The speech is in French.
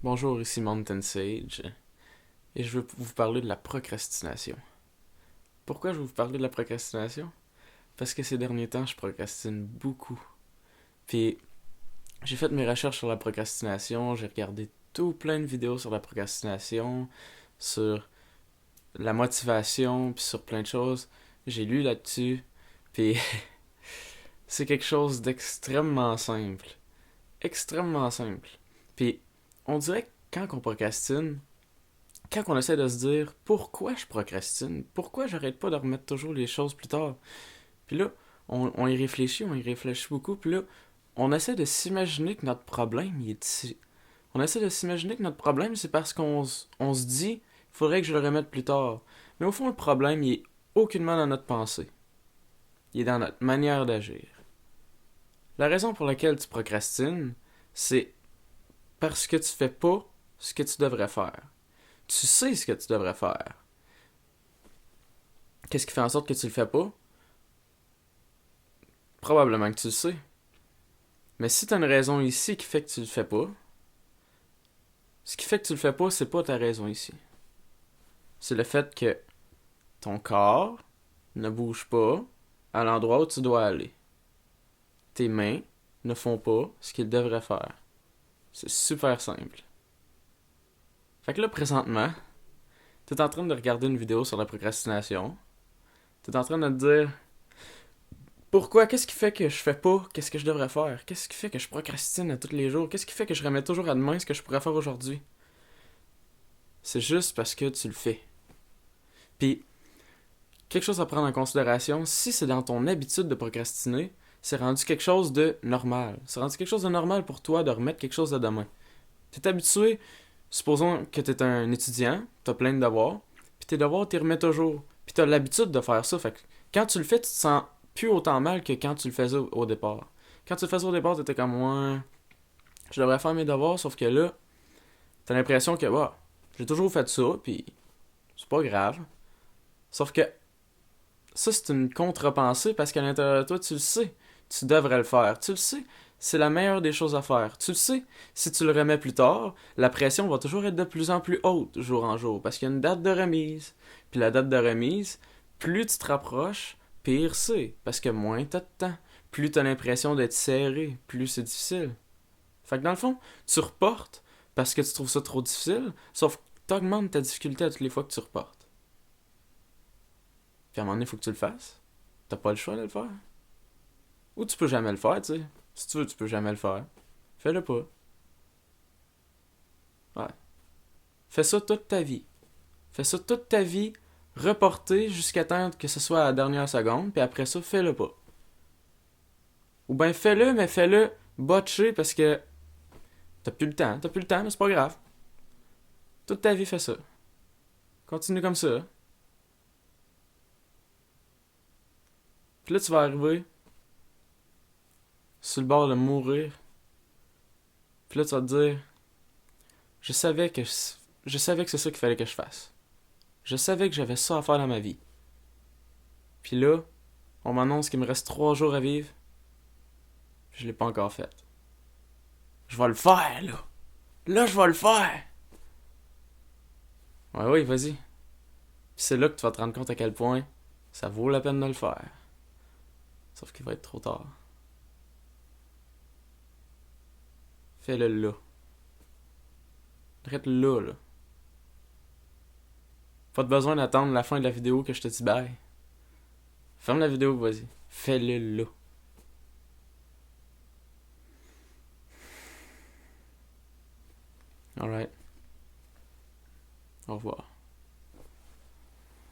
Bonjour, ici Mountain Sage, et je veux vous parler de la procrastination. Pourquoi je veux vous parler de la procrastination? Parce que ces derniers temps, je procrastine beaucoup. Puis, j'ai fait mes recherches sur la procrastination, j'ai regardé tout plein de vidéos sur la procrastination, sur la motivation, puis sur plein de choses. J'ai lu là-dessus, puis c'est quelque chose d'extrêmement simple. Extrêmement simple. Puis, on dirait que quand on procrastine, quand on essaie de se dire pourquoi je procrastine, pourquoi j'arrête pas de remettre toujours les choses plus tard, puis là, on y réfléchit beaucoup, puis là, on essaie de s'imaginer que notre problème, il est ici. On essaie de s'imaginer que notre problème, c'est parce on se dit, il faudrait que je le remette plus tard. Mais au fond, le problème, il est aucunement dans notre pensée. Il est dans notre manière d'agir. La raison pour laquelle tu procrastines, c'est parce que tu fais pas ce que tu devrais faire. Tu sais ce que tu devrais faire. Qu'est-ce qui fait en sorte que tu le fais pas? Probablement que tu le sais. Mais si t'as une raison ici qui fait que tu le fais pas, ce qui fait que tu le fais pas, c'est pas ta raison ici. C'est le fait que ton corps ne bouge pas à l'endroit où tu dois aller. Tes mains ne font pas ce qu'ils devraient faire. C'est super simple. Fait que là, présentement, t'es en train de regarder une vidéo sur la procrastination. T'es en train de te dire pourquoi, qu'est-ce qui fait que je fais pas qu'est-ce que je devrais faire? Qu'est-ce qui fait que je procrastine à tous les jours? Qu'est-ce qui fait que je remets toujours à demain ce que je pourrais faire aujourd'hui? C'est juste parce que tu le fais. Puis, quelque chose à prendre en considération, si c'est dans ton habitude de procrastiner, c'est rendu quelque chose de normal. C'est rendu quelque chose de normal pour toi de remettre quelque chose à demain. T'es habitué, supposons que t'es un étudiant, t'as plein de devoirs, puis tes devoirs t'y remets toujours. Puis t'as l'habitude de faire ça, fait que quand tu le fais, tu te sens plus autant mal que quand tu le faisais au départ. Quand tu le faisais au départ, t'étais comme moi, je devrais faire mes devoirs, sauf que là, t'as l'impression que, bah, j'ai toujours fait ça, puis c'est pas grave. Sauf que ça, c'est une contre-pensée parce qu'à l'intérieur de toi, tu le sais. Tu devrais le faire. Tu le sais. C'est la meilleure des choses à faire. Tu le sais. Si tu le remets plus tard, la pression va toujours être de plus en plus haute jour en jour parce qu'il y a une date de remise. Puis la date de remise, plus tu te rapproches, pire c'est. Parce que moins t'as de temps. Plus t'as l'impression d'être serré, plus c'est difficile. Fait que dans le fond, tu reportes parce que tu trouves ça trop difficile, sauf que t'augmentes ta difficulté à toutes les fois que tu reportes. Puis à un moment donné, il faut que tu le fasses. T'as pas le choix de le faire. Ou tu peux jamais le faire, tu sais. Si tu veux, tu peux jamais le faire. Fais-le pas. Ouais. Fais ça toute ta vie. Fais ça toute ta vie, reporté jusqu'à temps que ce soit à la dernière seconde, puis après ça, fais-le pas. Ou ben fais-le, mais fais-le botché parce que t'as plus le temps, mais c'est pas grave. Toute ta vie, fais ça. Continue comme ça. Puis là, tu vas arriver sur le bord de mourir. Puis là, tu vas te dire, je savais que je savais que c'est ça qu'il fallait que je fasse. Je savais que j'avais ça à faire dans ma vie. Puis là, on m'annonce qu'il me reste 3 jours à vivre. Puis je l'ai pas encore fait. Je vais le faire, là. Là, je vais le faire. Ouais, oui, vas-y. Puis c'est là que tu vas te rendre compte à quel point ça vaut la peine de le faire. Sauf qu'il va être trop tard. Fais-le là. Arrête là, là. Pas de besoin d'attendre la fin de la vidéo que je te dis bye. Ferme la vidéo, vas-y. Fais-le là. Alright. Au revoir.